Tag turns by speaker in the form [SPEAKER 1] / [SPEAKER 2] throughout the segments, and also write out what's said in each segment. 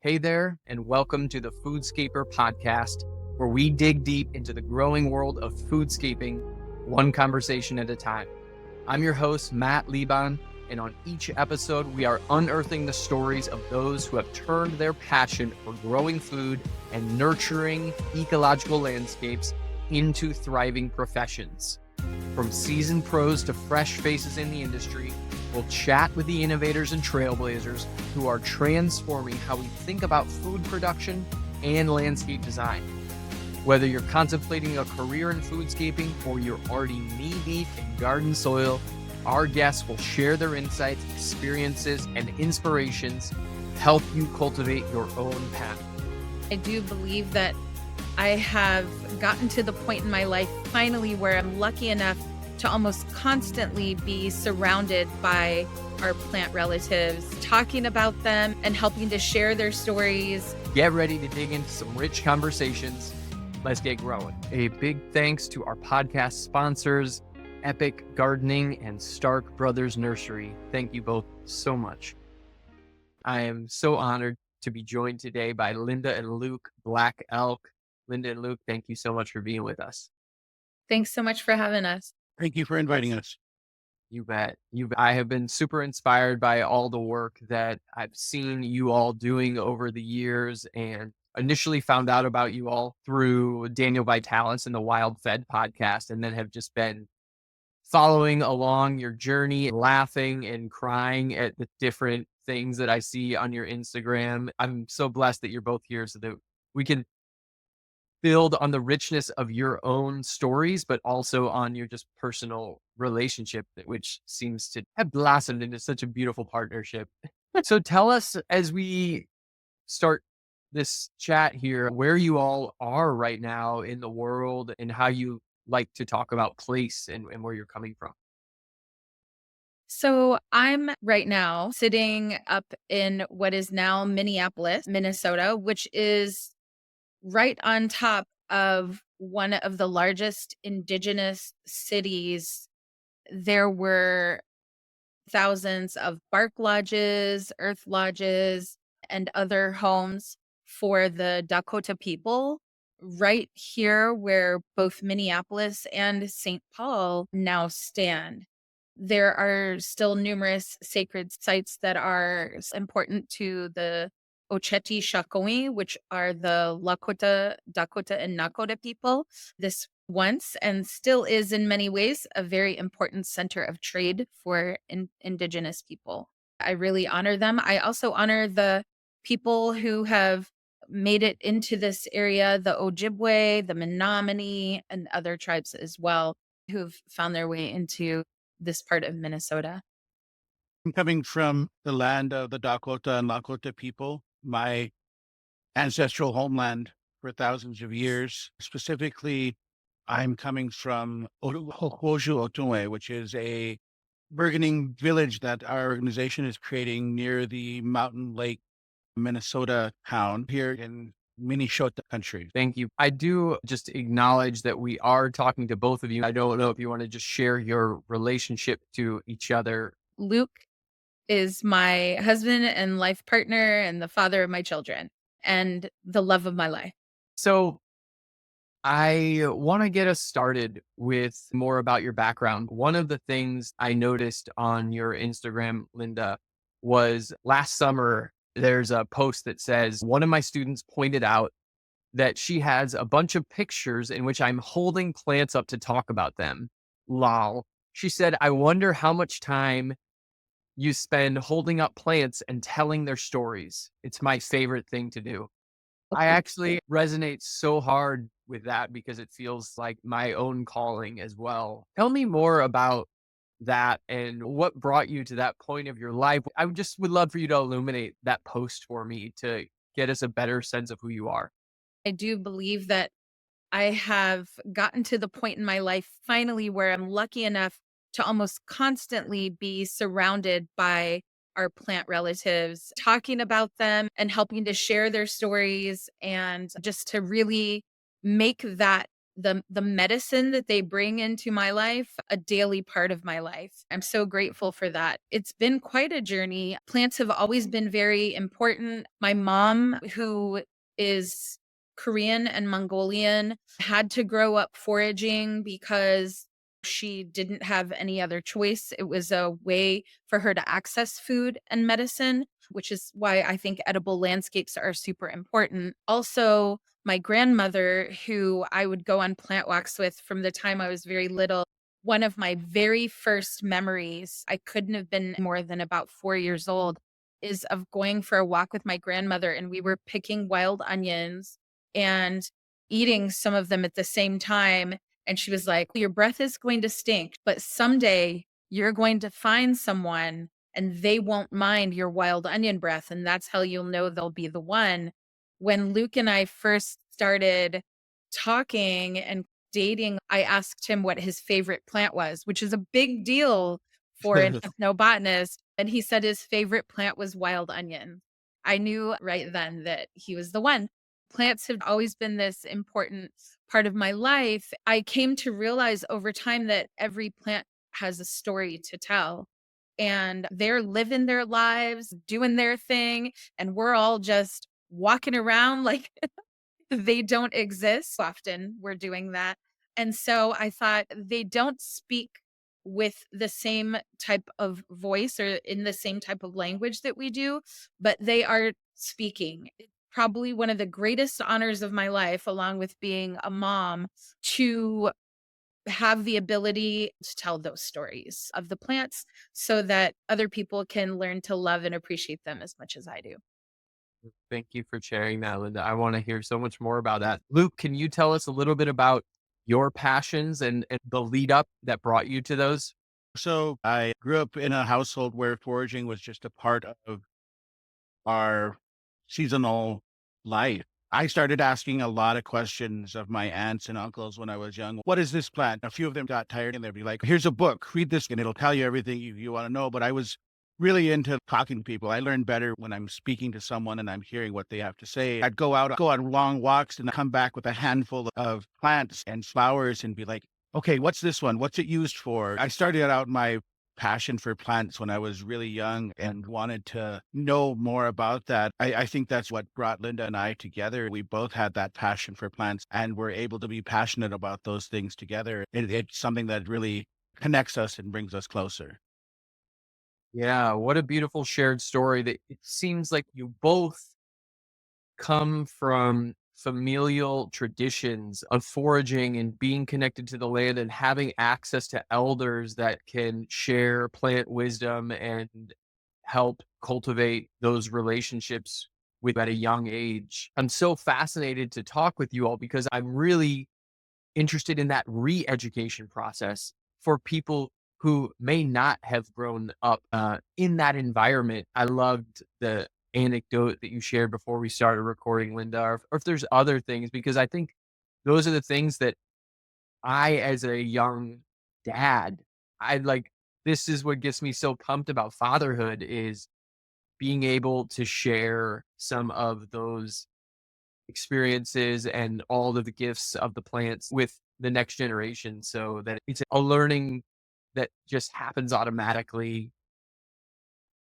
[SPEAKER 1] Hey there, and welcome to the Foodscaper Podcast, where we dig deep into the growing world of foodscaping, one conversation at a time. I'm your host, Matt Lebon, and on each episode, we are unearthing the stories of those who have turned their passion for growing food and nurturing ecological landscapes into thriving professions. From seasoned pros to fresh faces in the industry, we'll chat with the innovators and trailblazers who are transforming how we think about food production and landscape design. Whether you're contemplating a career in foodscaping or you're already knee-deep in garden soil, our guests will share their insights, experiences, and inspirations to help you cultivate your own path.
[SPEAKER 2] I do believe that I have gotten to the point in my life finally where I'm lucky enough to almost constantly be surrounded by our plant relatives, talking about them and helping to share their stories.
[SPEAKER 1] Get ready to dig into some rich conversations. Let's get growing. A big thanks to our podcast sponsors, Epic Gardening and Stark Brothers Nursery. Thank you both so much. I am so honored to be joined today by Linda and Luke Black Elk. Linda and Luke, thank you so much for being with us.
[SPEAKER 2] Thanks so much for having us.
[SPEAKER 3] Thank you for inviting us.
[SPEAKER 1] You bet. I have been super inspired by all the work that I've seen you all doing over the years, and initially found out about you all through Daniel Vitalis and the Wild Fed podcast, and then have just been following along your journey, laughing and crying at the different things that I see on your Instagram. I'm so blessed that you're both here so that we can build on the richness of your own stories, but also on your just personal relationship, which seems to have blossomed into such a beautiful partnership. So tell us, as we start this chat here, where you all are right now in the world and how you like to talk about place and where you're coming from.
[SPEAKER 2] So I'm right now sitting up in what is now Minneapolis, Minnesota, which is right on top of one of the largest indigenous cities. There were thousands of bark lodges, earth lodges, and other homes for the Dakota people right here where both Minneapolis and St. Paul now stand. There are still numerous sacred sites that are important to the Oceti Shakoi, which are the Lakota, Dakota, and Nakota people. This once and still is in many ways a very important center of trade for indigenous people. I really honor them. I also honor the people who have made it into this area, the Ojibwe, the Menominee, and other tribes as well, who've found their way into this part of Minnesota.
[SPEAKER 3] I'm coming from the land of the Dakota and Lakota people, my ancestral homeland for thousands of years. Specifically, I'm coming from Hokoju Otunwe, which is a burgeoning village that our organization is creating near the Mountain Lake, Minnesota town here in Minnesota country.
[SPEAKER 1] Thank you. I do just acknowledge that we are talking to both of you. I don't know if you want to just share your relationship to each other.
[SPEAKER 2] Luke is my husband and life partner and the father of my children and the love of my life.
[SPEAKER 1] So I want to get us started with more about your background. One of the things I noticed on your Instagram, Linda, was last summer, there's a post that says, one of my students pointed out that she has a bunch of pictures in which I'm holding plants up to talk about them. Lol. She said, I wonder how much time you spend holding up plants and telling their stories. It's my favorite thing to do. I actually resonate so hard with that because it feels like my own calling as well. Tell me more about that and what brought you to that point of your life. I just would love for you to illuminate that post for me to get us a better sense of who you are.
[SPEAKER 2] I do believe that I have gotten to the point in my life finally where I'm lucky enough to almost constantly be surrounded by our plant relatives, talking about them and helping to share their stories and just to really make that the medicine that they bring into my life, a daily part of my life. I'm so grateful for that. It's been quite a journey. Plants have always been very important. My mom, who is Korean and Mongolian, had to grow up foraging because she didn't have any other choice. It was a way for her to access food and medicine, which is why I think edible landscapes are super important. Also, my grandmother, who I would go on plant walks with from the time I was very little, one of my very first memories, I couldn't have been more than about 4 years old, is of going for a walk with my grandmother, and we were picking wild onions and eating some of them at the same time. And she was like, "Your breath is going to stink, but someday you're going to find someone and they won't mind your wild onion breath. And that's how you'll know they'll be the one." When Luke and I first started talking and dating, I asked him what his favorite plant was, which is a big deal for an ethnobotanist. And he said his favorite plant was wild onion. I knew right then that he was the one. Plants have always been this important part of my life. I came to realize over time that every plant has a story to tell, and they're living their lives, doing their thing, and we're all just walking around like they don't exist. Often we're doing that. And so I thought they don't speak with the same type of voice or in the same type of language that we do, but they are speaking. Probably one of the greatest honors of my life, along with being a mom, to have the ability to tell those stories of the plants so that other people can learn to love and appreciate them as much as I do.
[SPEAKER 1] Thank you for sharing that, Linda. I want to hear so much more about that. Luke, can you tell us a little bit about your passions and the lead up that brought you to those?
[SPEAKER 3] So I grew up in a household where foraging was just a part of our seasonal life. I started asking a lot of questions of my aunts and uncles when I was young. What is this plant? A few of them got tired and they'd be like, here's a book, read this and it'll tell you everything you want to know. But I was really into talking to people. I learn better when I'm speaking to someone and I'm hearing what they have to say. I'd go out, go on long walks and come back with a handful of plants and flowers and be like, okay, what's this one? What's it used for? I started out my passion for plants when I was really young and wanted to know more about that. I think that's what brought Linda and I together. We both had that passion for plants and we're able to be passionate about those things together. It's something that really connects us and brings us closer.
[SPEAKER 1] Yeah, what a beautiful shared story that it seems like you both come from familial traditions of foraging and being connected to the land and having access to elders that can share plant wisdom and help cultivate those relationships with at a young age. I'm so fascinated to talk with you all because I'm really interested in that re-education process for people who may not have grown up in that environment. I loved the anecdote that you shared before we started recording, Linda, or if there's other things, because I think those are the things that I, as a young dad, I like. This is what gets me so pumped about fatherhood is being able to share some of those experiences and all of the gifts of the plants with the next generation so that it's a learning that just happens automatically.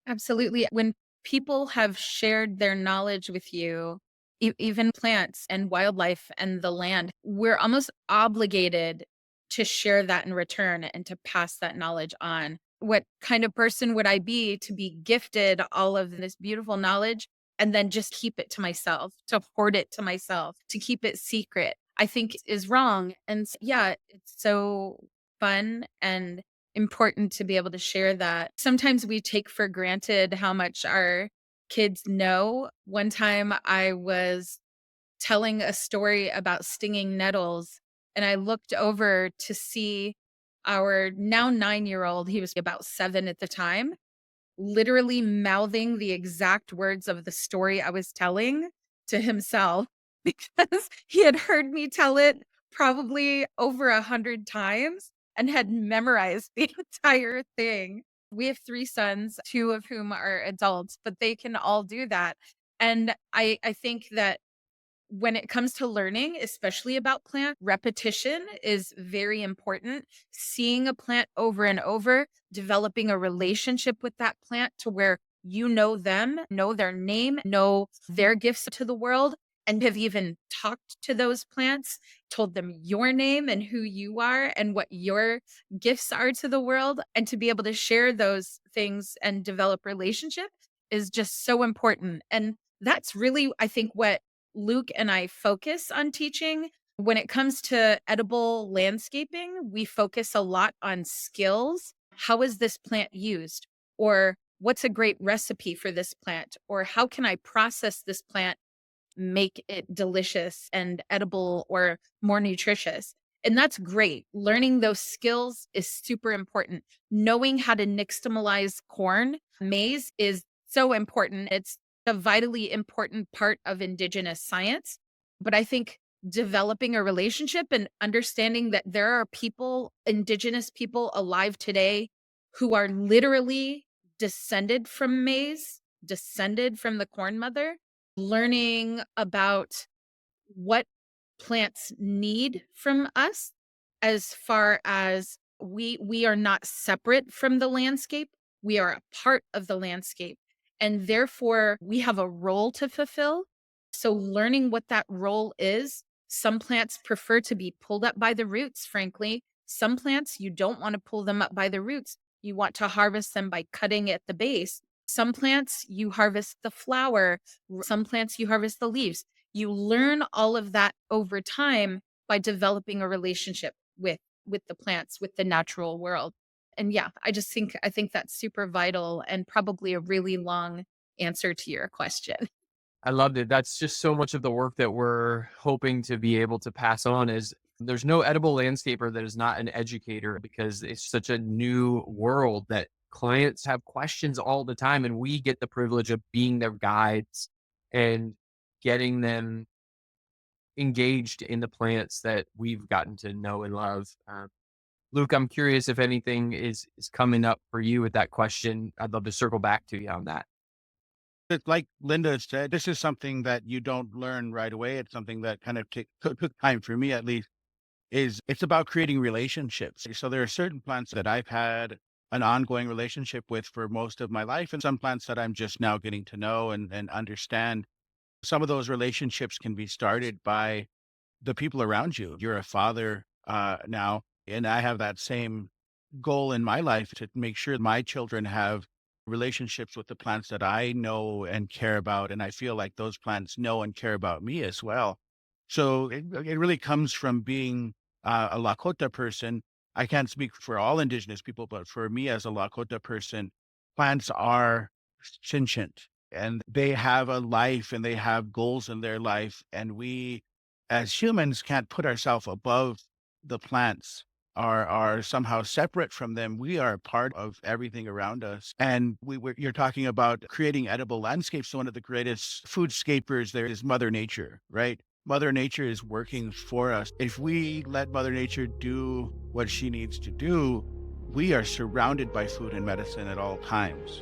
[SPEAKER 2] Absolutely. When people have shared their knowledge with you, even plants and wildlife and the land, we're almost obligated to share that in return and to pass that knowledge on. What kind of person would I be to be gifted all of this beautiful knowledge and then just keep it to myself, to hoard it to myself, to keep it secret? I think is wrong. And yeah, it's so fun and important to be able to share that. Sometimes we take for granted how much our kids know. One time I was telling a story about stinging nettles, and I looked over to see our now 9-year-old, he was about 7 at the time, literally mouthing the exact words of the story I was telling to himself because he had heard me tell it probably over 100 times and had memorized the entire thing. We have 3 sons, 2 of whom are adults, but they can all do that. And I think that when it comes to learning, especially about plant, repetition is very important. Seeing a plant over and over, developing a relationship with that plant to where you know them, know their name, know their gifts to the world, and have even talked to those plants, told them your name and who you are and what your gifts are to the world. And to be able to share those things and develop relationship is just so important. And that's really, I think, what Luke and I focus on teaching. When it comes to edible landscaping, we focus a lot on skills. How is this plant used? Or what's a great recipe for this plant? Or how can I process this plant, make it delicious and edible or more nutritious? And that's great. Learning those skills is super important. Knowing how to nixtamalize corn, maize is so important. It's a vitally important part of Indigenous science. But I think developing a relationship and understanding that there are people, Indigenous people alive today who are literally descended from maize, descended from the corn mother, learning about what plants need from us as far as we are not separate from the landscape. We are a part of the landscape. And therefore, we have a role to fulfill. So, learning what that role is, some plants prefer to be pulled up by the roots, frankly. Some plants, you don't want to pull them up by the roots. You want to harvest them by cutting at the base. Some plants, you harvest the flower. Some plants, you harvest the leaves. You learn all of that over time by developing a relationship with the plants, with the natural world. And yeah, I think that's super vital and probably a really long answer to your question.
[SPEAKER 1] I loved it. That's just so much of the work that we're hoping to be able to pass on is there's no edible landscaper that is not an educator because it's such a new world that clients have questions all the time and we get the privilege of being their guides and getting them engaged in the plants that we've gotten to know and love. Luke, I'm curious if anything is coming up for you with that question. I'd love to circle back to you on that.
[SPEAKER 3] It's like Linda said, this is something that you don't learn right away. It's something that kind of took time for me, at least, is it's about creating relationships. So there are certain plants that I've had an ongoing relationship with for most of my life, and some plants that I'm just now getting to know and understand. Some of those relationships can be started by the people around you. You're a father now, and I have that same goal in my life to make sure my children have relationships with the plants that I know and care about. And I feel like those plants know and care about me as well. So it really comes from being a Lakota person. I can't speak for all Indigenous people, but for me as a Lakota person, plants are sentient and they have a life and they have goals in their life. And we as humans can't put ourselves above the plants are somehow separate from them. We are part of everything around us. And you're talking about creating edible landscapes. So one of the greatest foodscapers there is Mother Nature, right? Mother Nature is working for us. If we let Mother Nature do what she needs to do, we are surrounded by food and medicine at all times.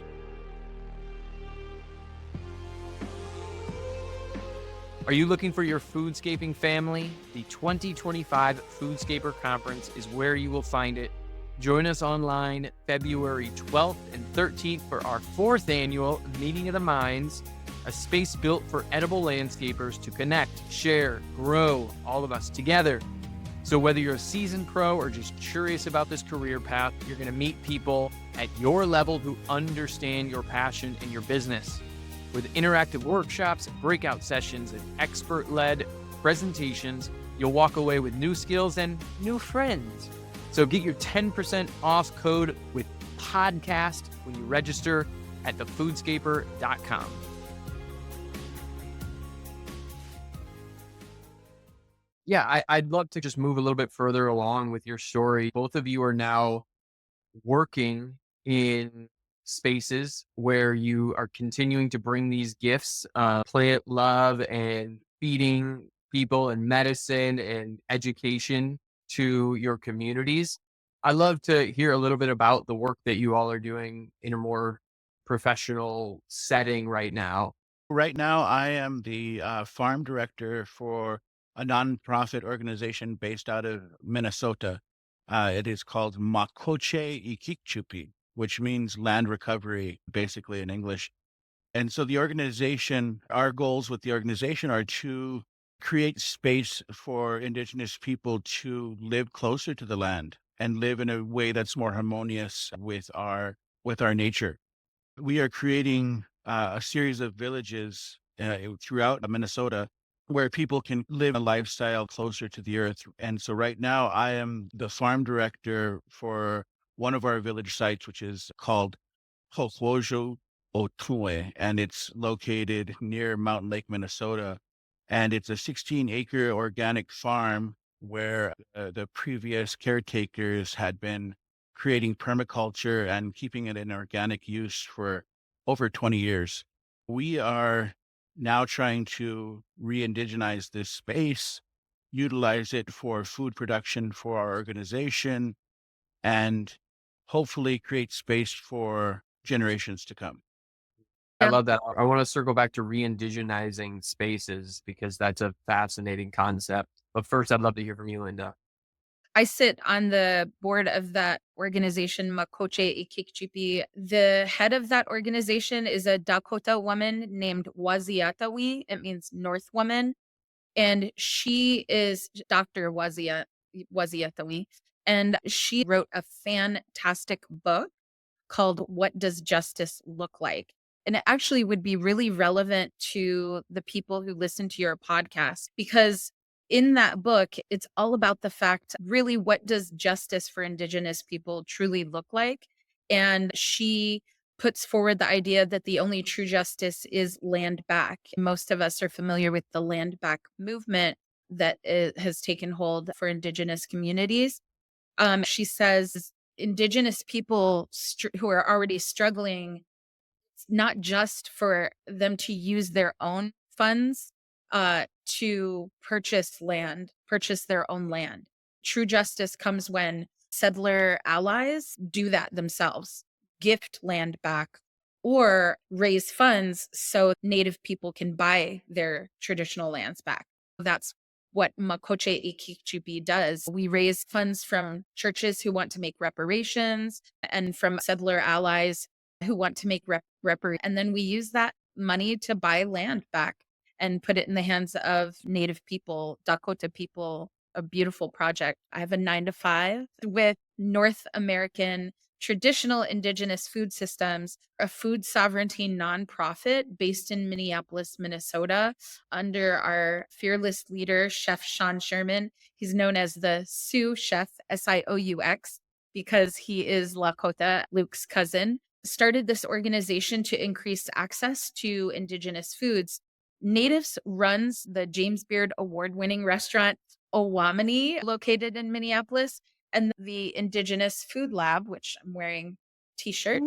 [SPEAKER 1] Are you looking for your foodscaping family? The 2025 Foodscaper Conference is where you will find it. Join us online February 12th and 13th for our 4th annual Meeting of the Minds, a space built for edible landscapers to connect, share, grow, all of us together. So whether you're a seasoned pro or just curious about this career path, you're going to meet people at your level who understand your passion and your business. With interactive workshops, breakout sessions, and expert-led presentations, you'll walk away with new skills and new friends. So get your 10% off code with podcast when you register at thefoodscaper.com. Yeah, I'd love to just move a little bit further along with your story. Both of you are now working in spaces where you are continuing to bring these gifts, plant love and feeding people and medicine and education to your communities. I'd love to hear a little bit about the work that you all are doing in a more professional setting right now.
[SPEAKER 3] Right now, I am the farm director for a nonprofit organization based out of Minnesota. It is called Makoche Ikikchupi, which means land recovery, basically in English. And so the organization, our goals with the organization are to create space for Indigenous people to live closer to the land and live in a way that's more harmonious with our nature. We are creating a series of villages throughout Minnesota where people can live a lifestyle closer to the earth. And so right now I am the farm director for one of our village sites, which is called Hokwojo Otue, and it's located near Mountain Lake, Minnesota. And it's a 16-acre organic farm where the previous caretakers had been creating permaculture and keeping it in organic use for over 20 years. We are now trying to re-indigenize this space, utilize it for food production for our organization, and hopefully create space for generations to come.
[SPEAKER 1] I love that. I want to circle back to re-indigenizing spaces because that's a fascinating concept. But first, I'd love to hear from you, Linda.
[SPEAKER 2] I sit on the board of that organization, Makoche Ikikchipi. The head of that organization is a Dakota woman named Waziatawi. It means North woman. And she is Dr. Waziatawi. And she wrote a fantastic book called What Does Justice Look Like? And it actually would be really relevant to the people who listen to your podcast because in that book, it's all about the fact really what does justice for Indigenous people truly look like? And she puts forward the idea that the only true justice is land back. Most of us are familiar with the land back movement that has taken hold for Indigenous communities. She says Indigenous people who are already struggling, it's not just for them to use their own funds to purchase their own land. True justice comes when settler allies do that themselves, gift land back or raise funds so Native people can buy their traditional lands back. That's what Makoche Ikikchupi does. We raise funds from churches who want to make reparations and from settler allies who want to make reparations. And then we use that money to buy land back and put it in the hands of Native people, Dakota people. A beautiful project. I have a 9 to 5 with North American traditional Indigenous food systems, a food sovereignty nonprofit based in Minneapolis, Minnesota, under our fearless leader, Chef Sean Sherman. He's known as the Sioux Chef, Sioux, because he is Lakota, Luke's cousin. Started this organization to increase access to Indigenous foods. Natives runs the James Beard award-winning restaurant Owamini, located in Minneapolis, and the Indigenous Food Lab, which I'm wearing t-shirt.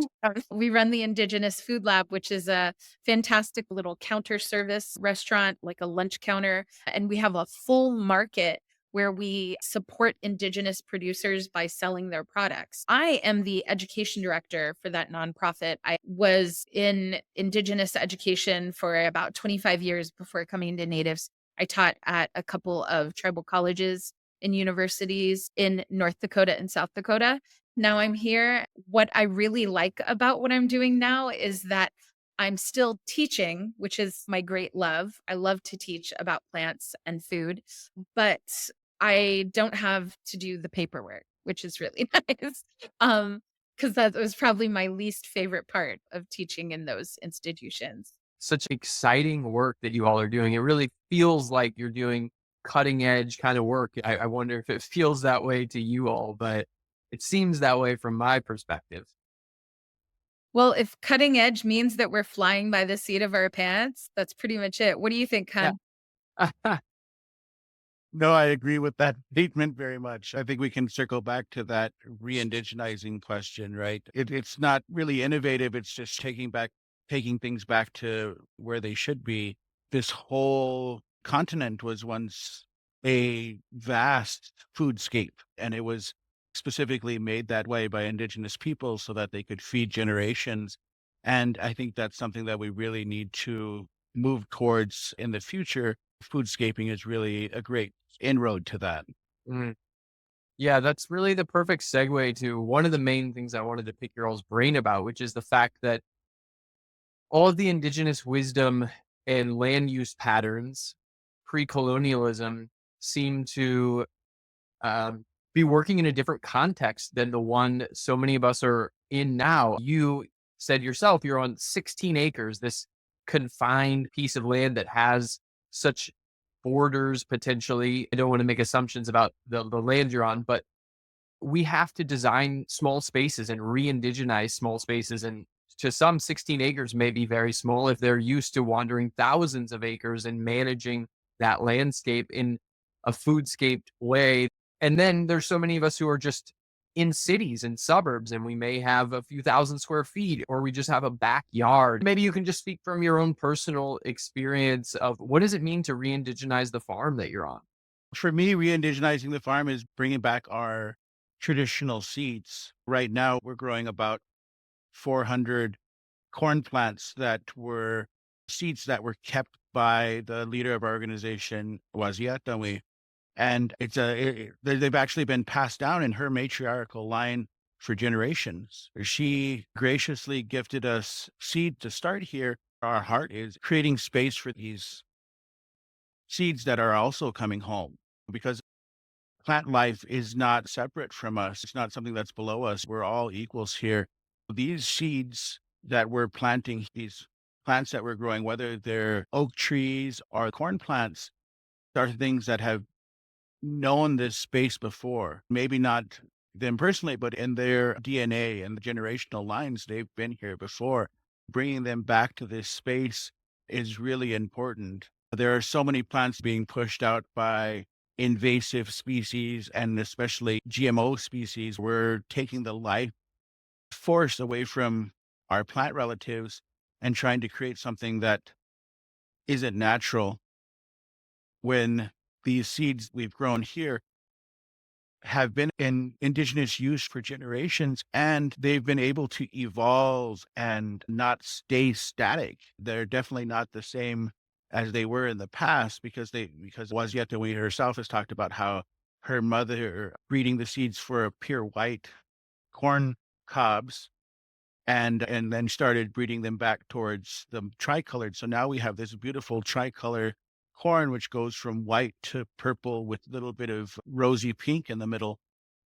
[SPEAKER 2] We run the Indigenous Food Lab, which is a fantastic little counter service restaurant, like a lunch counter. And we have a full market where we support Indigenous producers by selling their products. I am the education director for that nonprofit. I was in Indigenous education for about 25 years before coming to Natives. I taught at a couple of tribal colleges and universities in North Dakota and South Dakota. Now I'm here. What I really like about what I'm doing now is that I'm still teaching, which is my great love. I love to teach about plants and food, but I don't have to do the paperwork, which is really nice. Because that was probably my least favorite part of teaching in those institutions.
[SPEAKER 1] Such exciting work that you all are doing. It really feels like you're doing cutting edge kind of work. I wonder if it feels that way to you all, but it seems that way from my perspective.
[SPEAKER 2] Well, if cutting edge means that we're flying by the seat of our pants, that's pretty much it. What do you think, Hun?
[SPEAKER 1] Yeah.
[SPEAKER 3] No, I agree with that statement very much. I think we can circle back to that re-indigenizing question, right? It's not really innovative. It's just taking things back to where they should be. This whole continent was once a vast foodscape, and it was specifically made that way by indigenous people so that they could feed generations. And I think that's something that we really need to move towards in the future, foodscaping is really a great inroad to that.
[SPEAKER 1] Mm. Yeah, that's really the perfect segue to one of the main things I wanted to pick your all's brain about, which is the fact that all of the indigenous wisdom and land use patterns pre-colonialism seem to um, be working in a different context than the one so many of us are in now. You said yourself you're on 16 acres, this confined piece of land that has such borders potentially. I don't want to make assumptions about the land you're on, but we have to design small spaces and re-indigenize small spaces. And to some, 16 acres may be very small if they're used to wandering thousands of acres and managing that landscape in a foodscaped way. And then there's so many of us who are just in cities and suburbs, and we may have a few thousand square feet, or we just have a backyard. Maybe you can just speak from your own personal experience of what does it mean to re-indigenize the farm that you're on?
[SPEAKER 3] For me, re-indigenizing the farm is bringing back our traditional seeds. Right now, we're growing about 400 corn plants that were seeds that were kept by the leader of our organization, Waziatawi. And they've actually been passed down in her matriarchal line for generations. She graciously gifted us seed to start here. Our heart is creating space for these seeds that are also coming home because plant life is not separate from us. It's not something that's below us. We're all equals here. These seeds that we're planting, these plants that we're growing, whether they're oak trees or corn plants, are things that have known this space before. Maybe not them personally, but in their DNA and the generational lines, they've been here before. Bringing them back to this space is really important. There are so many plants being pushed out by invasive species and especially GMO species. We're taking the life force away from our plant relatives and trying to create something that isn't natural when these seeds we've grown here have been in indigenous use for generations and they've been able to evolve and not stay static. They're definitely not the same as they were in the past because Waziatawi herself has talked about how her mother breeding the seeds for pure white corn cobs and then started breeding them back towards the tricolored. So now we have this beautiful tricolor corn, which goes from white to purple with a little bit of rosy pink in the middle.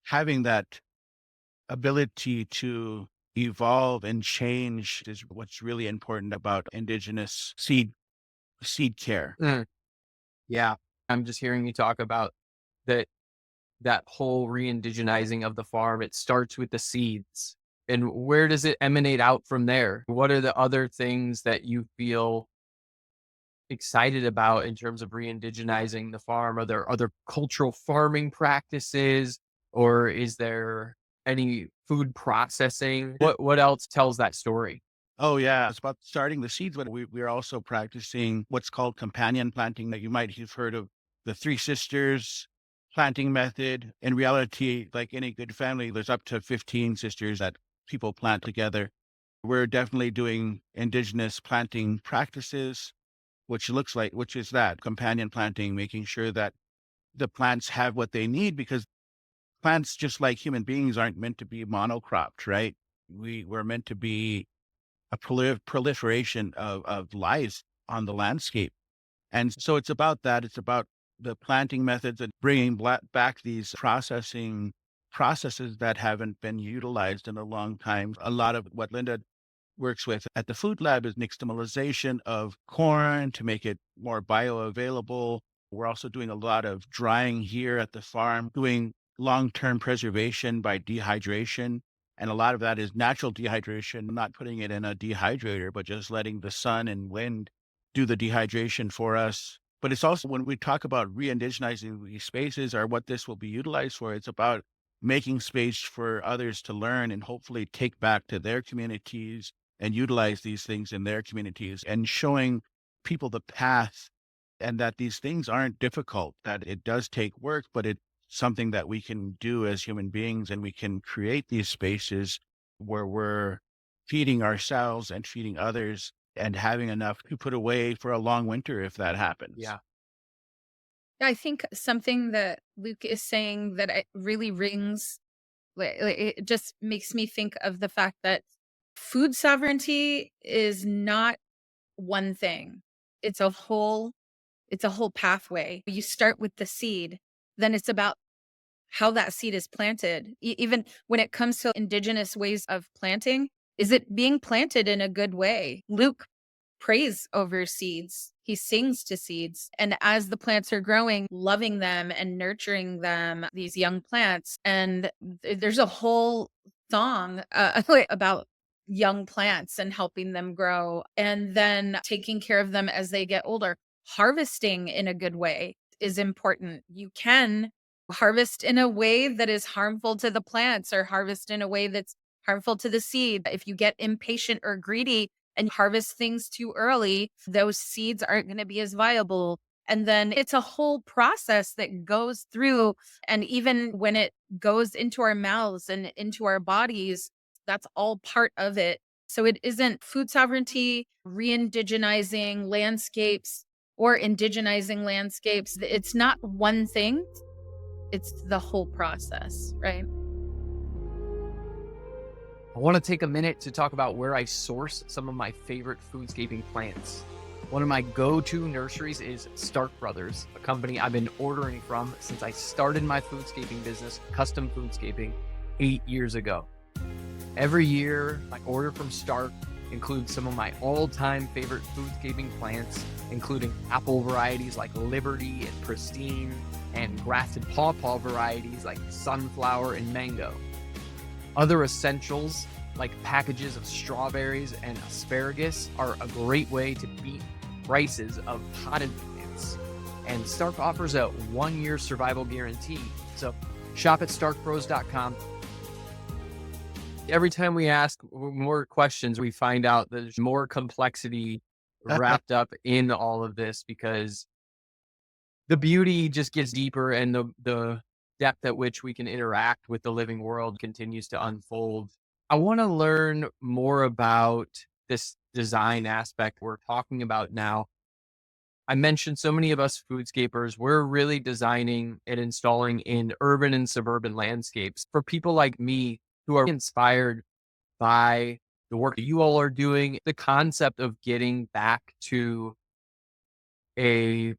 [SPEAKER 3] Having that ability to evolve and change is what's really important about indigenous seed care.
[SPEAKER 1] Mm, yeah. I'm just hearing you talk about that that whole re-indigenizing of the farm. It starts with the seeds. And where does it emanate out from there? What are the other things that you feel excited about in terms of re-indigenizing the farm? Are there other cultural farming practices, or is there any food processing? What else tells that story?
[SPEAKER 3] Oh yeah, it's about starting the seeds, but we're also practicing what's called companion planting that you might have heard of the Three Sisters planting method. In reality, like any good family, there's up to 15 sisters that people plant together. We're definitely doing indigenous planting practices, which is that companion planting, making sure that the plants have what they need because plants, just like human beings, aren't meant to be monocropped, right? We're meant to be a proliferation of life on the landscape. And so it's about that. It's about the planting methods and bringing back these processes that haven't been utilized in a long time. A lot of what Linda works with at the food lab is nixtamalization of corn to make it more bioavailable. We're also doing a lot of drying here at the farm, doing long-term preservation by dehydration. And a lot of that is natural dehydration, not putting it in a dehydrator, but just letting the sun and wind do the dehydration for us. But it's also when we talk about re-indigenizing these spaces or what this will be utilized for, it's about making space for others to learn and hopefully take back to their communities and utilize these things in their communities and showing people the path and that these things aren't difficult, that it does take work, but it's something that we can do as human beings and we can create these spaces where we're feeding ourselves and feeding others and having enough to put away for a long winter if that happens.
[SPEAKER 1] Yeah.
[SPEAKER 2] I think something that Luke is saying that it really rings, it just makes me think of the fact that food sovereignty is not one thing. It's a whole pathway. You start with the seed, then it's about how that seed is planted. Even when it comes to indigenous ways of planting, is it being planted in a good way? Luke prays over seeds. He sings to seeds. And as the plants are growing, loving them and nurturing them, these young plants. And there's a whole song about young plants and helping them grow and then taking care of them as they get older. Harvesting in a good way is important. You can harvest in a way that is harmful to the plants or harvest in a way that's harmful to the seed. If you get impatient or greedy and harvest things too early, those seeds aren't going to be as viable. And then it's a whole process that goes through. And even when it goes into our mouths and into our bodies, that's all part of it. So it isn't food sovereignty, re-indigenizing landscapes or indigenizing landscapes. It's not one thing. It's the whole process, right?
[SPEAKER 1] I want to take a minute to talk about where I source some of my favorite foodscaping plants. One of my go-to nurseries is Stark Brothers, a company I've been ordering from since I started my foodscaping business, custom foodscaping, 8 years ago. Every year, my order from Stark includes some of my all-time favorite foodscaping plants, including apple varieties like Liberty and Pristine, and grafted pawpaw varieties like Sunflower and Mango. Other essentials like packages of strawberries and asparagus are a great way to beat prices of potted plants. And Stark offers a 1-year survival guarantee. So shop at starkpros.com. Every time we ask more questions, we find out that there's more complexity wrapped up in all of this because the beauty just gets deeper and the depth at which we can interact with the living world continues to unfold. I want to learn more about this design aspect we're talking about now. I mentioned so many of us foodscapers, we're really designing and installing in urban and suburban landscapes. For people like me who are inspired by the work that you all are doing, the concept of getting back to a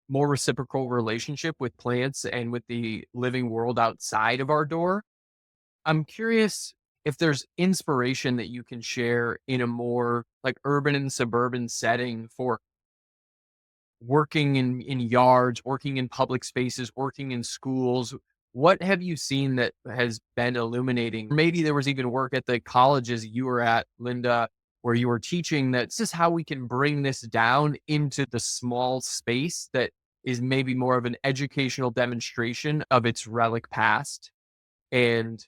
[SPEAKER 1] more reciprocal relationship with plants and with the living world outside of our door. I'm curious if there's inspiration that you can share in a more like urban and suburban setting for working in yards, working in public spaces, working in schools. What have you seen that has been illuminating? Maybe there was even work at the colleges you were at, Linda, where you were teaching that this is how we can bring this down into the small space that is maybe more of an educational demonstration of its relic past and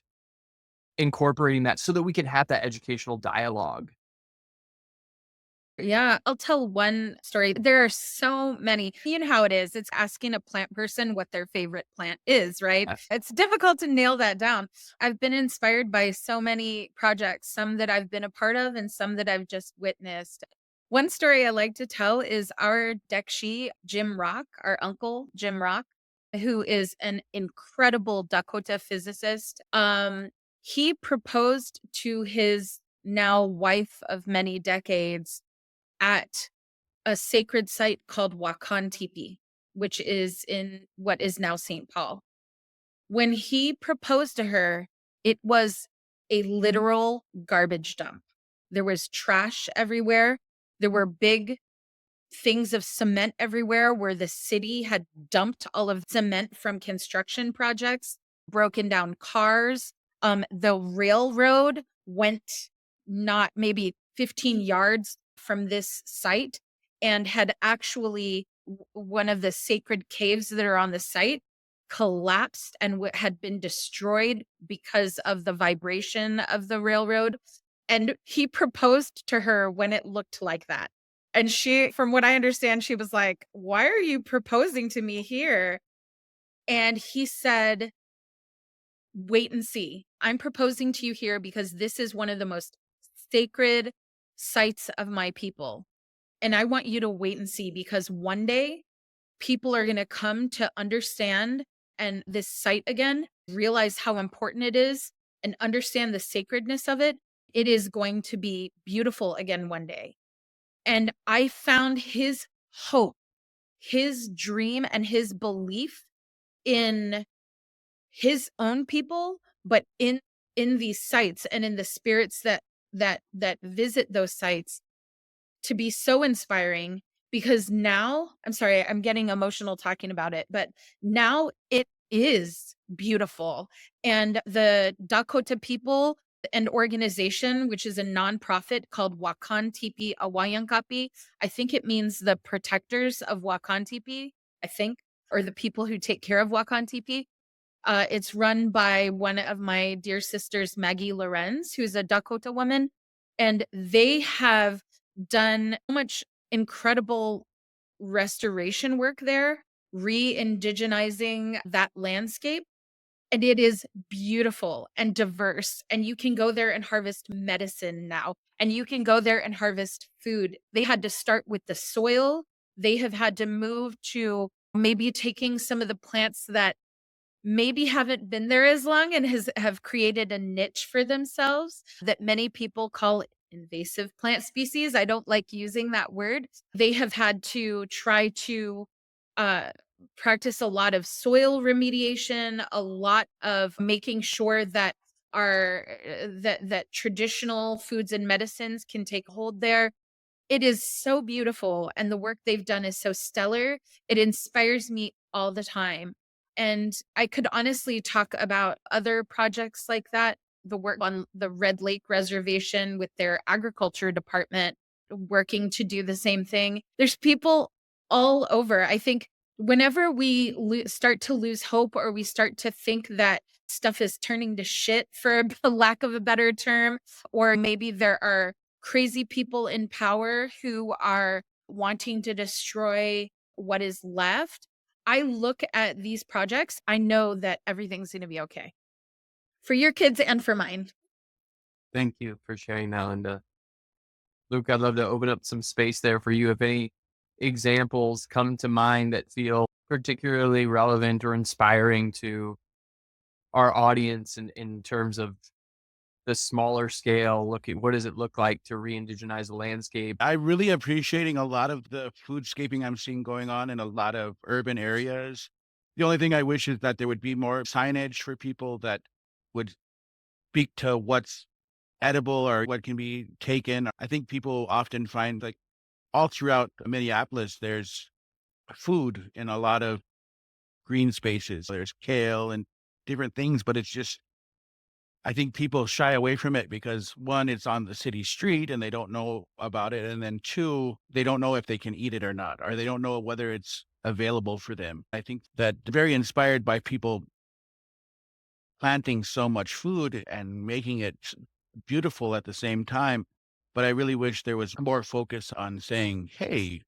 [SPEAKER 1] incorporating that so that we can have that educational dialogue.
[SPEAKER 2] Yeah, I'll tell one story. There are so many. You know how it is. It's asking a plant person what their favorite plant is, right?
[SPEAKER 1] Yes.
[SPEAKER 2] It's difficult to nail that down. I've been inspired by so many projects, some that I've been a part of and some that I've just witnessed. One story I like to tell is our Dekshi, Jim Rock, our uncle, Jim Rock, who is an incredible Dakota physicist. He proposed to his now wife of many decades at a sacred site called Wakan Tipi, which is in what is now St. Paul. When he proposed to her, it was a literal garbage dump. There was trash everywhere. There were big things of cement everywhere where the city had dumped all of cement from construction projects, broken down cars. The railroad went not maybe 15 yards from this site and had actually one of the sacred caves that are on the site collapsed and had been destroyed because of the vibration of the railroad. And he proposed to her when it looked like that. And she, from what I understand, she was like, "Why are you proposing to me here?" And he said, "Wait and see. I'm proposing to you here because this is one of the most sacred sites of my people. And I want you to wait and see, because one day people are going to come to understand and this site again, realize how important it is and understand the sacredness of it. It is going to be beautiful again one day. And I found his hope, his dream, and his belief in his own people, but in these sites and in the spirits that visit those sites, to be so inspiring. Because now, I'm sorry, I'm getting emotional talking about it, but now it is beautiful. And the Dakota people and organization, which is a nonprofit called Wakan Tipi Awayankapi, I think it means the protectors of Wakan Tipi, I think, or the people who take care of Wakan Tipi. It's run by one of my dear sisters, Maggie Lorenz, who's a Dakota woman. And they have done so much incredible restoration work there, re-indigenizing that landscape. And it is beautiful and diverse. And you can go there and harvest medicine now. And you can go there and harvest food. They had to start with the soil. They have had to move to maybe taking some of the plants that maybe haven't been there as long and have created a niche for themselves that many people call invasive plant species. I don't like using that word. They have had to try to uh, practice a lot of soil remediation, a lot of making sure that that traditional foods and medicines can take hold there. It is so beautiful, and the work they've done is so stellar. It inspires me all the time. And I could honestly talk about other projects like that, the work on the Red Lake Reservation with their agriculture department working to do the same thing. There's people all over. I think whenever we start to lose hope, or we start to think that stuff is turning to shit, for a lack of a better term, or maybe there are crazy people in power who are wanting to destroy what is left, I look at these projects, I know that everything's going to be okay for your kids and for mine.
[SPEAKER 1] Thank you for sharing that, Linda. Luke, I'd love to open up some space there for you. If any examples come to mind that feel particularly relevant or inspiring to our audience in terms of the smaller scale, look at what does it look like to re-indigenize the landscape.
[SPEAKER 3] I'm really appreciating a lot of the foodscaping I'm seeing going on in a lot of urban areas. The only thing I wish is that there would be more signage for people that would speak to what's edible or what can be taken. I think people often find, like, all throughout Minneapolis, there's food in a lot of green spaces. There's kale and different things, but it's just, I think people shy away from it because, one, it's on the city street and they don't know about it. And then two, they don't know if they can eat it or not, or they don't know whether it's available for them. I think that very inspired by people planting so much food and making it beautiful at the same time. But I really wish there was more focus on saying, hey,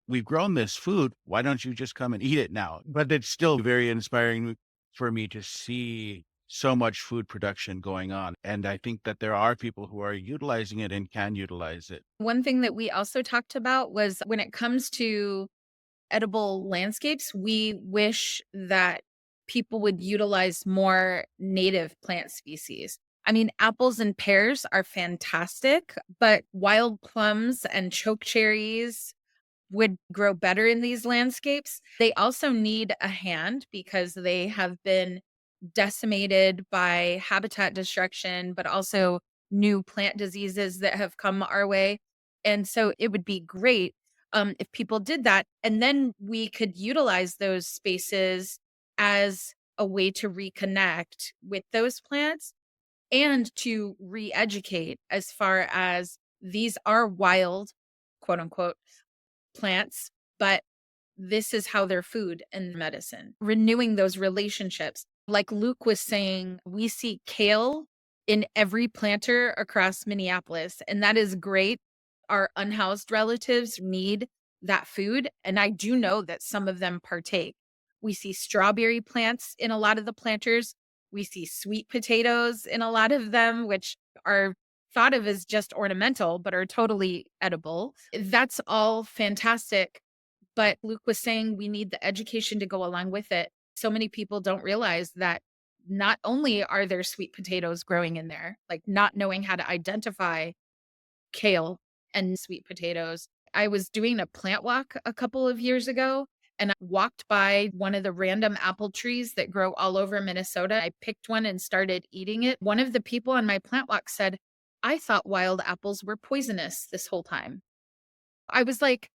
[SPEAKER 3] we've grown this food. Why don't you just come and eat it now? But it's still very inspiring for me to see so much food production going on. And I think that there are people who are utilizing it and can utilize it.
[SPEAKER 2] One thing that we also talked about was, when it comes to edible landscapes, we wish that people would utilize more native plant species. I mean, apples and pears are fantastic, but wild plums and chokecherries would grow better in these landscapes. They also need a hand because they have been decimated by habitat destruction, but also new plant diseases that have come our way. And so it would be great if people did that. And then we could utilize those spaces as a way to reconnect with those plants and to re educate, as far as these are wild, quote unquote, plants, but this is how they're food and medicine. Renewing those relationships. Like Luke was saying, we see kale in every planter across Minneapolis, and that is great. Our unhoused relatives need that food, and I do know that some of them partake. We see strawberry plants in a lot of the planters. We see sweet potatoes in a lot of them, which are thought of as just ornamental, but are totally edible. That's all fantastic. But Luke was saying we need the education to go along with it. So many people don't realize that not only are there sweet potatoes growing in there, like not knowing how to identify kale and sweet potatoes. I was doing a plant walk a couple of years ago and I walked by one of the random apple trees that grow all over Minnesota. I picked one and started eating it. One of the people on my plant walk said, I thought wild apples were poisonous this whole time. I was like,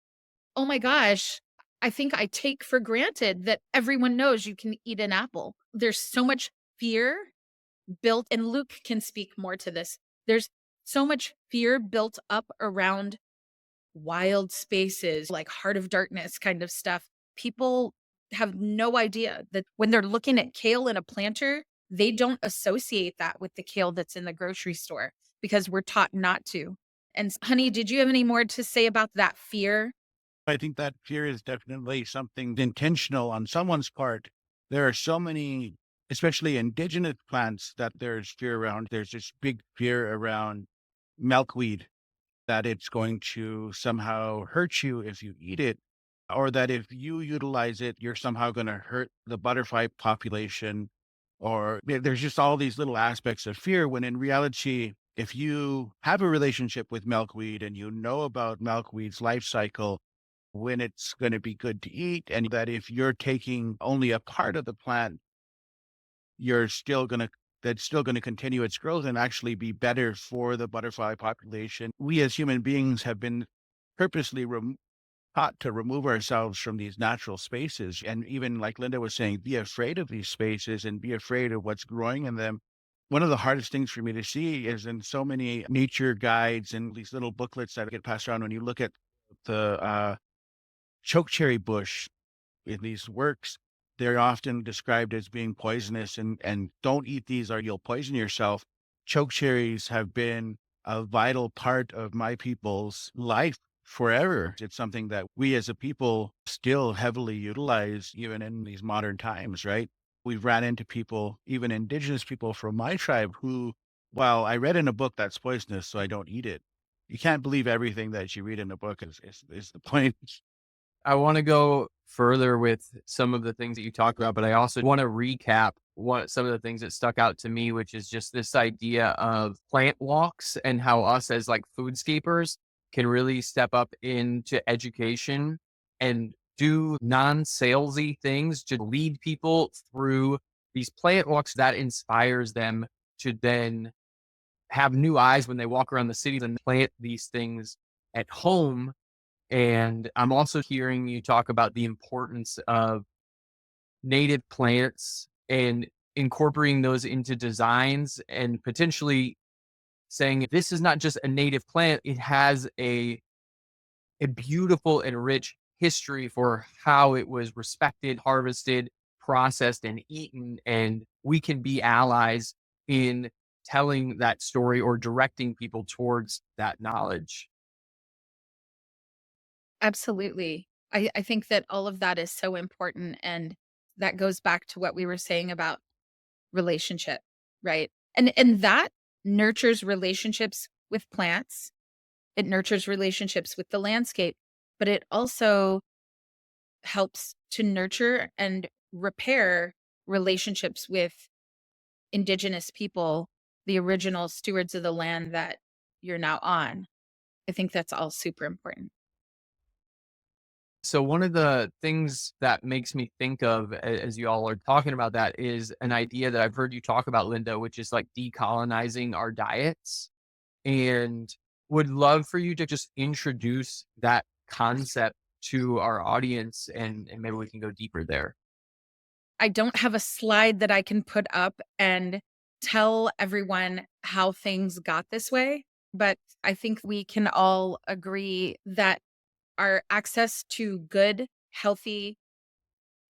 [SPEAKER 2] oh my gosh, I think I take for granted that everyone knows you can eat an apple. There's so much fear built, and Luke can speak more to this. There's so much fear built up around wild spaces, like heart of darkness kind of stuff. People have no idea that when they're looking at kale in a planter, they don't associate that with the kale that's in the grocery store because we're taught not to. And honey, did you have any more to say about that fear?
[SPEAKER 3] I think that fear is definitely something intentional on someone's part. There are so many, especially indigenous plants, that there's fear around. There's this big fear around milkweed, that it's going to somehow hurt you if you eat it, or that if you utilize it, you're somehow going to hurt the butterfly population. Or there's just all these little aspects of fear when in reality, if you have a relationship with milkweed and you know about milkweed's life cycle, when it's going to be good to eat, and that if you're taking only a part of the plant, you're still going to that's still going to continue its growth and actually be better for the butterfly population. We as human beings have been purposely taught to remove ourselves from these natural spaces. And even like Linda was saying, be afraid of these spaces and be afraid of what's growing in them. One of the hardest things for me to see is in so many nature guides and these little booklets that get passed around when you look at the chokecherry bush in these works, they're often described as being poisonous and don't eat these or you'll poison yourself. Chokecherries have been a vital part of my people's life forever. It's something that we as a people still heavily utilize even in these modern times, right? We've ran into people, even indigenous people from my tribe who, well, I read in a book that's poisonous, so I don't eat it. You can't believe everything that you read in a book is the point.
[SPEAKER 1] I want to go further with some of the things that you talked about, but I also want to recap some of the things that stuck out to me, which is just this idea of plant walks and how us as like foodscapers can really step up into education and do non-salesy things to lead people through these plant walks that inspires them to then have new eyes when they walk around the cities and plant these things at home. And I'm also hearing you talk about the importance of native plants and incorporating those into designs and potentially saying this is not just a native plant, it has a beautiful and rich history for how it was respected, harvested, processed, and eaten. And we can be allies in telling that story or directing people towards that knowledge.
[SPEAKER 2] Absolutely. I think that all of that is so important. And that goes back to what we were saying about relationship, right? And that nurtures relationships with plants. It nurtures relationships with the landscape, but it also helps to nurture and repair relationships with indigenous people, the original stewards of the land that you're now on. I think that's all super important.
[SPEAKER 1] So one of the things that makes me think of as you all are talking about that is an idea that I've heard you talk about, Linda, which is like decolonizing our diets. And would love for you to just introduce that concept to our audience and maybe we can go deeper there.
[SPEAKER 2] I don't have a slide that I can put up and tell everyone how things got this way, but I think we can all agree that our access to good, healthy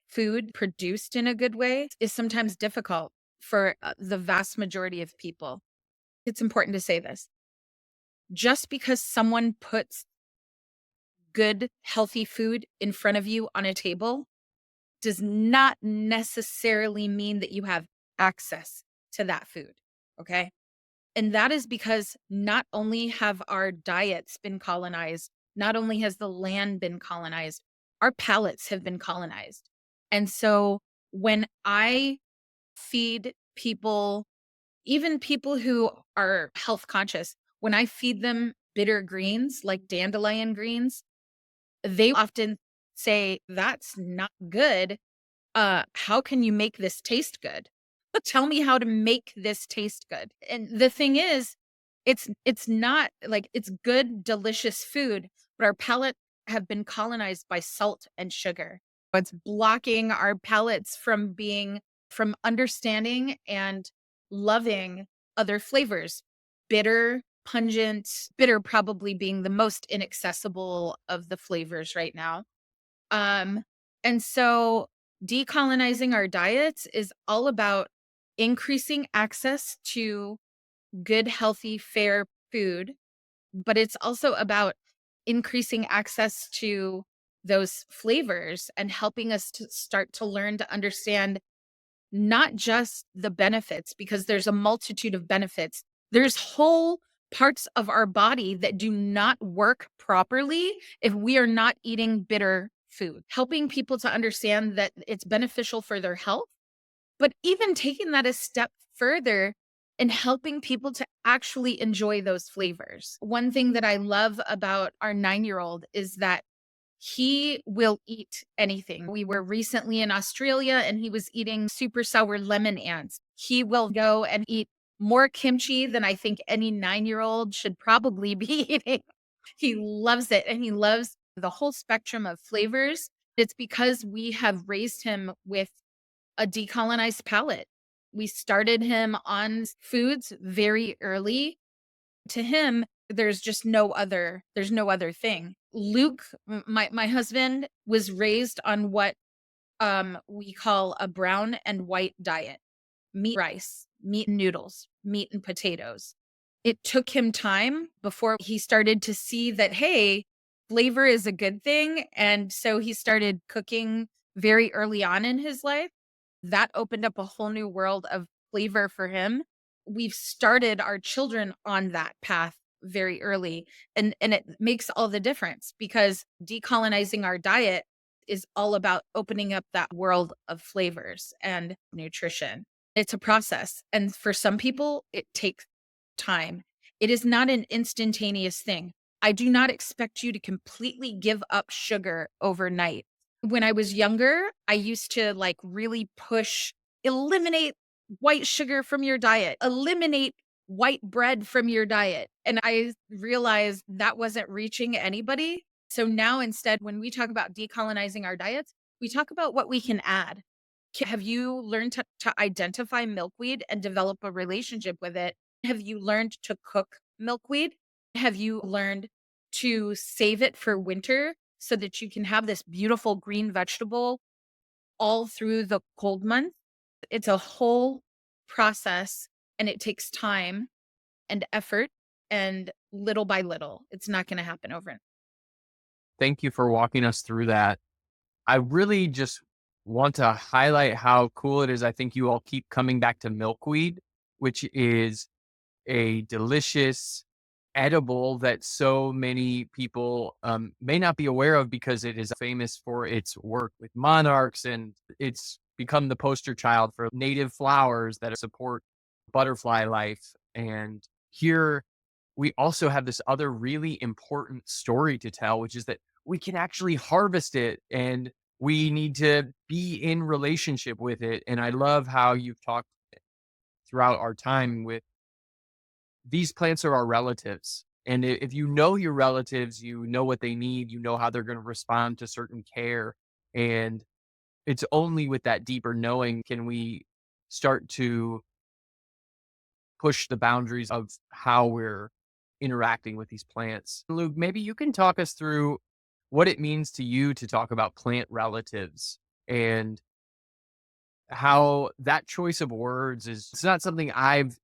[SPEAKER 2] food produced in a good way is sometimes difficult for the vast majority of people. It's important to say this. Just because someone puts good, healthy food in front of you on a table does not necessarily mean that you have access to that food. Okay. And that is because not only have our diets been colonized, not only has the land been colonized, our palates have been colonized. And so when I feed people, even people who are health conscious, when I feed them bitter greens like dandelion greens, they often say, "That's not good. How can you make this taste good? Tell me how to make this taste good." And the thing is, it's not like it's good, delicious food, but our palate have been colonized by salt and sugar. It's blocking our palates from understanding and loving other flavors. Bitter, pungent, bitter probably being the most inaccessible of the flavors right now. Um, and so decolonizing our diets is all about increasing access to good, healthy, fair food, but it's also about increasing access to those flavors and helping us to start to learn to understand not just the benefits, because there's a multitude of benefits. There's whole parts of our body that do not work properly if we are not eating bitter food. Helping people to understand that it's beneficial for their health, but even taking that a step further and helping people to actually enjoy those flavors. One thing that I love about our 9-year-old is that he will eat anything. We were recently in Australia and he was eating super sour lemon ants. He will go and eat more kimchi than I think any 9-year-old should probably be eating. He loves it and he loves the whole spectrum of flavors. It's because we have raised him with a decolonized palate. We started him on foods very early. To him, there's no other thing. Luke, my husband, was raised on what we call a brown and white diet. Meat, rice, meat and noodles, meat and potatoes. It took him time before he started to see that, hey, flavor is a good thing. And so he started cooking very early on in his life. That opened up a whole new world of flavor for him. We've started our children on that path very early. And it makes all the difference because decolonizing our diet is all about opening up that world of flavors and nutrition. It's a process. And for some people, it takes time. It is not an instantaneous thing. I do not expect you to completely give up sugar overnight. When I was younger, I used to like really push, eliminate white sugar from your diet, eliminate white bread from your diet. And I realized that wasn't reaching anybody. So now instead, when we talk about decolonizing our diets, we talk about what we can add. Have you learned to identify milkweed and develop a relationship with it? Have you learned to cook milkweed? Have you learned to save it for winter so that you can have this beautiful green vegetable all through the cold month? It's a whole process and it takes time and effort and little by little. It's not going to happen overnight.
[SPEAKER 1] Thank you for walking us through that. I really just want to highlight how cool it is. I think you all keep coming back to milkweed, which is a delicious edible that so many people may not be aware of because it is famous for its work with monarchs, and it's become the poster child for native flowers that support butterfly life. And here we also have this other really important story to tell, which is that we can actually harvest it and we need to be in relationship with it. And I love how you've talked throughout our time with these plants are our relatives. And if you know your relatives, you know what they need, you know how they're going to respond to certain care. And it's only with that deeper knowing can we start to push the boundaries of how we're interacting with these plants. Luke, maybe you can talk us through what it means to you to talk about plant relatives and how that choice of words is it's not something I've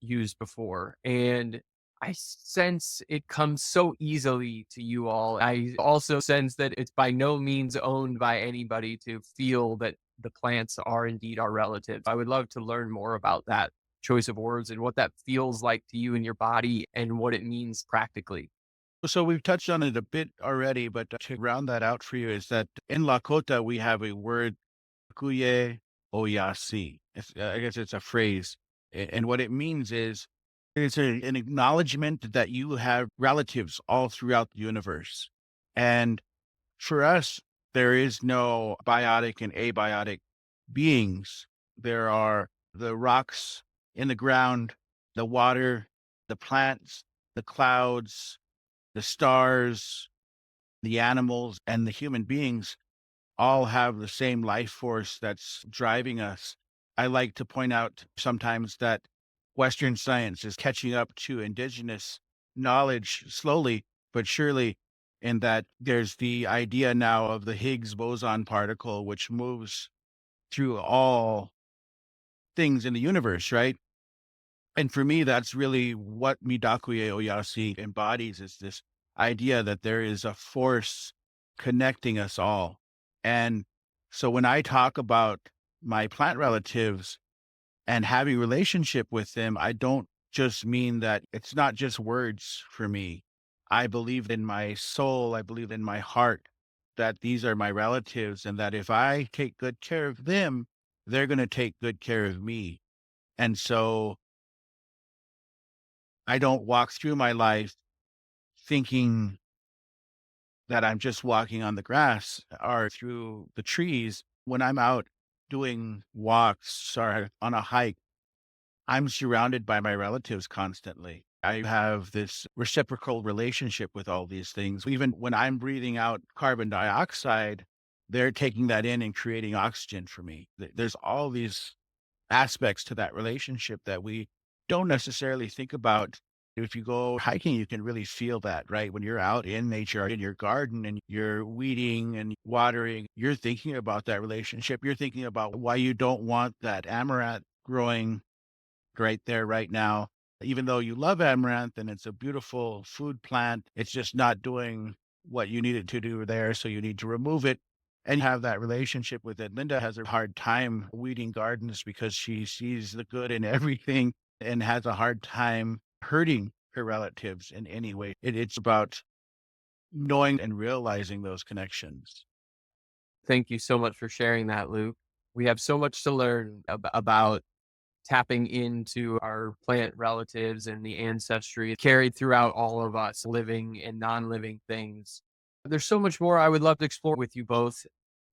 [SPEAKER 1] used before. And I sense it comes so easily to you all. I also sense that it's by no means owned by anybody to feel that the plants are indeed our relatives. I would love to learn more about that. choice of words and what that feels like to you in your body and what it means practically.
[SPEAKER 3] So we've touched on it a bit already, but to round that out for you is that in Lakota, we have a word, kuye oyasi. I guess it's a phrase. And what it means is it's an acknowledgement that you have relatives all throughout the universe. And for us, there is no biotic and abiotic beings. There are the rocks in the ground, the water, the plants, the clouds, the stars, the animals, and the human beings all have the same life force that's driving us. I like to point out sometimes that Western science is catching up to indigenous knowledge slowly but surely, in that there's the idea now of the Higgs boson particle, which moves through all things in the universe, right? And for me, that's really what Midakuye Oyasi embodies, is this idea that there is a force connecting us all. And so when I talk about my plant relatives and having relationship with them, I don't just mean that it's not just words for me. I believe in my soul, I believe in my heart that these are my relatives and that if I take good care of them, they're going to take good care of me. And so I don't walk through my life thinking that I'm just walking on the grass or through the trees. When I'm out doing walks or on a hike, I'm surrounded by my relatives constantly. I have this reciprocal relationship with all these things. Even when I'm breathing out carbon dioxide, they're taking that in and creating oxygen for me. There's all these aspects to that relationship that we don't necessarily think about. If you go hiking, you can really feel that, right? When you're out in nature, in your garden and you're weeding and watering, you're thinking about that relationship. You're thinking about why you don't want that amaranth growing right there, right now. Even though you love amaranth and it's a beautiful food plant, it's just not doing what you need it to do there. So you need to remove it and have that relationship with it. Linda has a hard time weeding gardens because she sees the good in everything and has a hard time hurting her relatives in any way. It's about knowing and realizing those connections.
[SPEAKER 1] Thank you so much for sharing that, Luke. We have so much to learn about tapping into our plant relatives and the ancestry carried throughout all of us, living and non-living things. There's so much more I would love to explore with you both.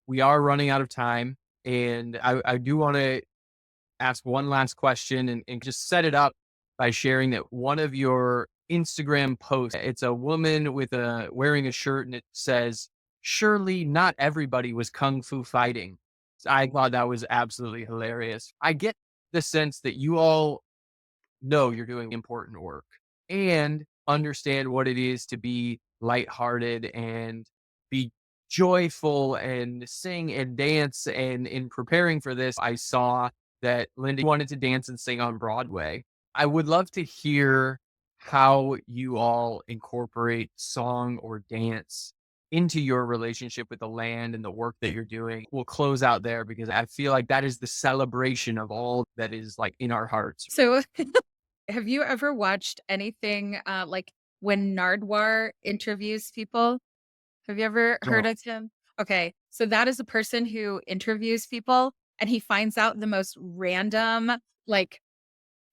[SPEAKER 1] We are running out of time, and I do want to ask one last question and just set it up by sharing that one of your Instagram posts, it's a woman with a wearing a shirt and it says, "Surely not everybody was kung fu fighting." So I thought that was absolutely hilarious. I get the sense that you all know you're doing important work and understand what it is to be lighthearted and be joyful and sing and dance. And in preparing for this, I saw that Linda wanted to dance and sing on Broadway. I would love to hear how you all incorporate song or dance into your relationship with the land and the work that you're doing. We'll close out there because I feel like that is the celebration of all that is like in our hearts.
[SPEAKER 2] So, have you ever watched anything like when Nardwar interviews people? Have you ever heard
[SPEAKER 3] So
[SPEAKER 2] of him? Okay. So that is a person who interviews people and he finds out the most random, like,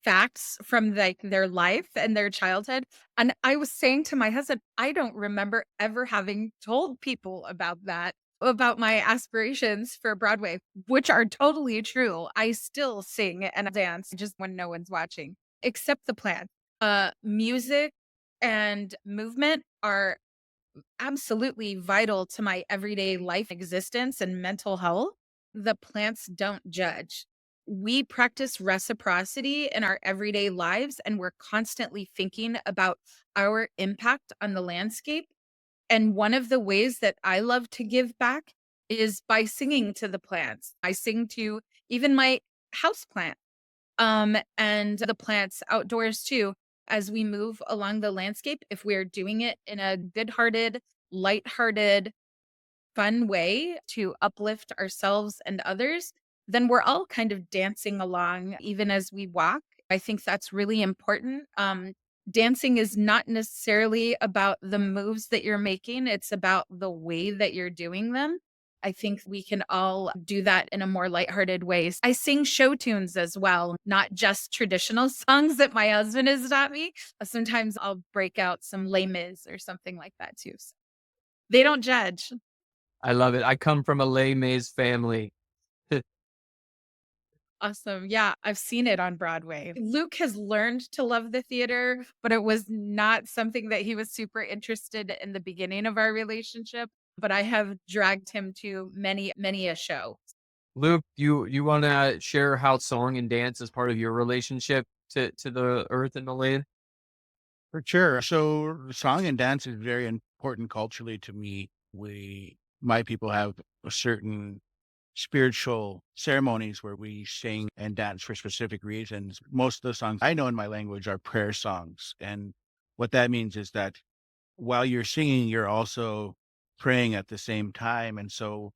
[SPEAKER 2] facts from like their life and their childhood. And I was saying to my husband, I don't remember ever having told people about that, about my aspirations for Broadway, which are totally true. I still sing and dance just when no one's watching, except the plan. Music and movement are absolutely vital to my everyday life existence and mental health. The plants don't judge. We practice reciprocity in our everyday lives, and we're constantly thinking about our impact on the landscape. And one of the ways that I love to give back is by singing to the plants. I sing to even my house plant and the plants outdoors too. As we move along the landscape, if we're doing it in a good-hearted, light-hearted, fun way to uplift ourselves and others, then we're all kind of dancing along even as we walk. I think that's really important. Dancing is not necessarily about the moves that you're making. It's about the way that you're doing them. I think we can all do that in a more lighthearted way. I sing show tunes as well, not just traditional songs that my husband has taught me. Sometimes I'll break out some Les Mis or something like that too. So they don't judge.
[SPEAKER 1] I love it. I come from a Les Mis family.
[SPEAKER 2] Awesome. Yeah, I've seen it on Broadway. Luke has learned to love the theater, but it was not something that he was super interested in the beginning of our relationship. But I have dragged him to many, many a show.
[SPEAKER 1] Luke, you want to share how song and dance is part of your relationship to the earth and the land?
[SPEAKER 3] For sure. So song and dance is very important culturally to me. My people have a certain spiritual ceremonies where we sing and dance for specific reasons. Most of the songs I know in my language are prayer songs. And what that means is that while you're singing, you're also praying at the same time. And so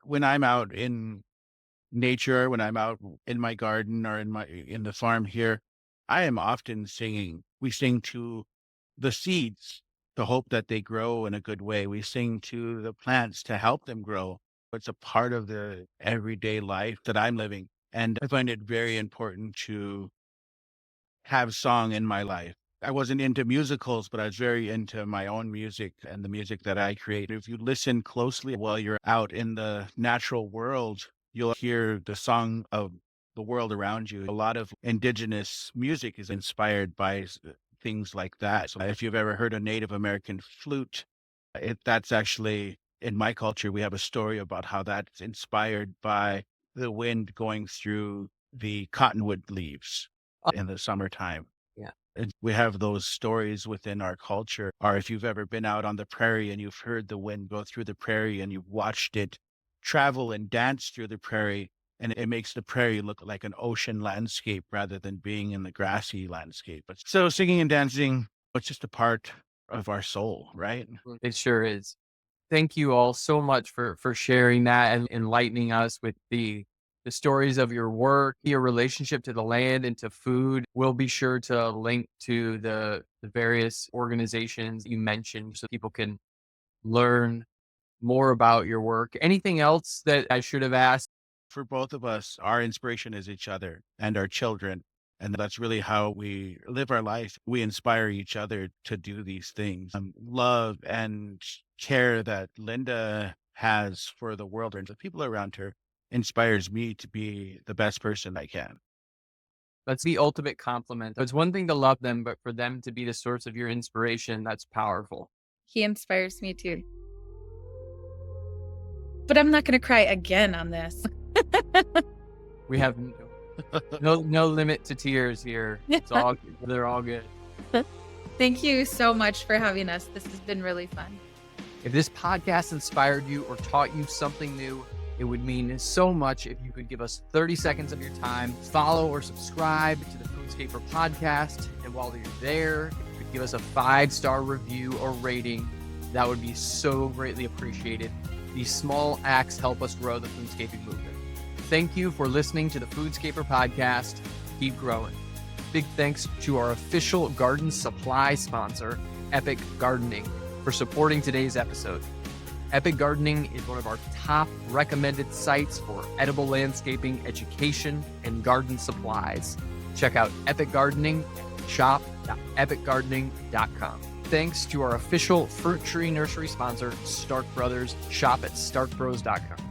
[SPEAKER 3] when I'm out in nature, when I'm out in my garden or in the farm here, I am often singing. We sing to the seeds to hope that they grow in a good way. We sing to the plants to help them grow. It's a part of the everyday life that I'm living. And I find it very important to have song in my life. I wasn't into musicals, but I was very into my own music and the music that I create. If you listen closely while you're out in the natural world, you'll hear the song of the world around you. A lot of indigenous music is inspired by things like that. So if you've ever heard a Native American flute, that's actually in my culture, we have a story about how that's inspired by the wind going through the cottonwood leaves in the summertime.
[SPEAKER 1] Yeah.
[SPEAKER 3] And we have those stories within our culture. Or if you've ever been out on the prairie and you've heard the wind go through the prairie and you've watched it travel and dance through the prairie, and it makes the prairie look like an ocean landscape rather than being in the grassy landscape. But so singing and dancing, it's just a part of our soul, right?
[SPEAKER 1] It sure is. Thank you all so much for sharing that and enlightening us with the stories of your work, your relationship to the land and to food. We'll be sure to link to the various organizations you mentioned so people can learn more about your work. Anything else that I should have asked?
[SPEAKER 3] For both of us, our inspiration is each other and our children. And that's really how we live our life. We inspire each other to do these things. Love and care that Linda has for the world and the people around her inspires me to be the best person I can.
[SPEAKER 1] That's the ultimate compliment. It's one thing to love them, but for them to be the source of your inspiration, that's powerful.
[SPEAKER 2] He inspires me too. But I'm not going to cry again on this.
[SPEAKER 1] We have no limit to tears here. They're all good.
[SPEAKER 2] Thank you so much for having us. This has been really fun.
[SPEAKER 1] If this podcast inspired you or taught you something new, it would mean so much if you could give us 30 seconds of your time, follow or subscribe to the Foodscaper Podcast. And while you're there, if you could give us a 5-star review or rating, that would be so greatly appreciated. These small acts help us grow the foodscaping movement. Thank you for listening to the Foodscaper Podcast. Keep growing. Big thanks to our official garden supply sponsor, Epic Gardening, for supporting today's episode. Epic Gardening is one of our top recommended sites for edible landscaping, education, and garden supplies. Check out Epic Gardening at shop.epicgardening.com. Thanks to our official fruit tree nursery sponsor, Stark Brothers. Shop at starkbros.com.